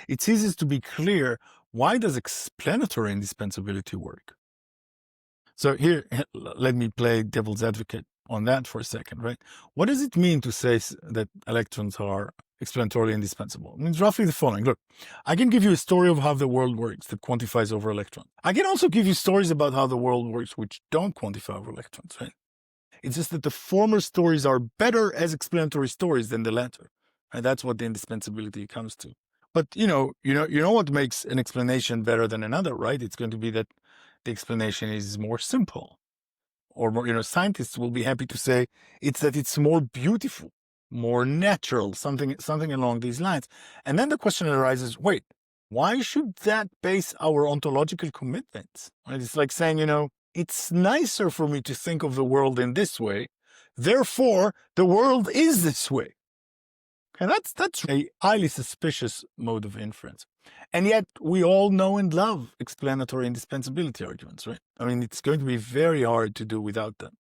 it ceases to be clear, why does explanatory indispensability work? So here, let me play devil's advocate on that for a second, right? What does it mean to say that electrons are explanatorily indispensable? It means roughly the following. Look, I can give you a story of how the world works that quantifies over electrons. I can also give you stories about how the world works which don't quantify over electrons, right? It's just that the former stories are better as explanatory stories than the latter. And that's what the indispensability comes to. But you know what makes an explanation better than another, right? It's going to be that the explanation is more simple. Or more, scientists will be happy to say it's that it's more beautiful, more natural, something along these lines. And then the question arises, wait, why should that base our ontological commitments? Right? It's like saying, it's nicer for me to think of the world in this way, therefore the world is this way. And that's a highly suspicious mode of inference. And yet we all know and love explanatory indispensability arguments, right? I mean, it's going to be very hard to do without them.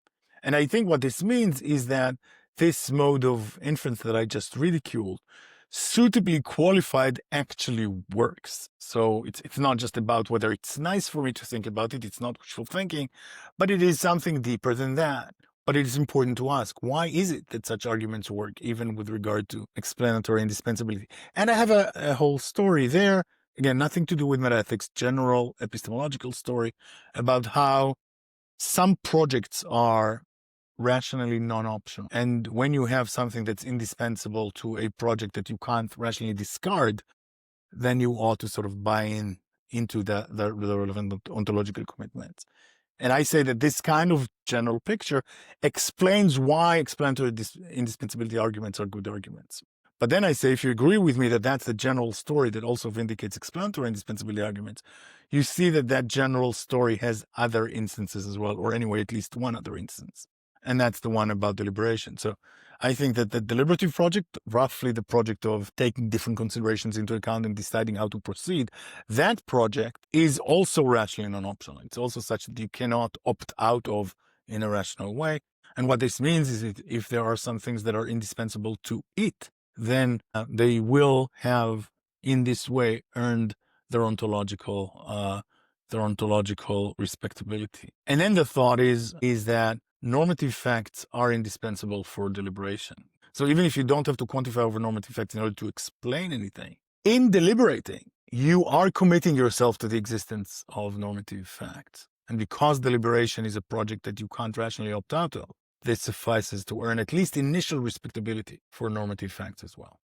And I think what this means is that this mode of inference that I just ridiculed, suitably qualified, actually works. So it's not just about whether it's nice for me to think about it, it's not wishful thinking, but it is something deeper than that. But it is important to ask, why is it that such arguments work, even with regard to explanatory indispensability? And I have a whole story there, again, nothing to do with metaethics, general epistemological story about how some projects are rationally non-optional. And when you have something that's indispensable to a project that you can't rationally discard, then you ought to sort of buy into the relevant ontological commitments. And I say that this kind of general picture explains why explanatory indispensability arguments are good arguments. But then I say, if you agree with me that that's the general story that also vindicates explanatory indispensability arguments, you see that that general story has other instances as well, or anyway, at least one other instance. And that's the one about deliberation. So I think that the deliberative project, roughly the project of taking different considerations into account and deciding how to proceed, that project is also rationally non-optional. It's also such that you cannot opt out of in a rational way. And what this means is that if there are some things that are indispensable to it, then they will have, in this way, earned their ontological respectability. And then the thought is that normative facts are indispensable for deliberation. So even if you don't have to quantify over normative facts in order to explain anything, in deliberating, you are committing yourself to the existence of normative facts. And because deliberation is a project that you can't rationally opt out of, this suffices to earn at least initial respectability for normative facts as well.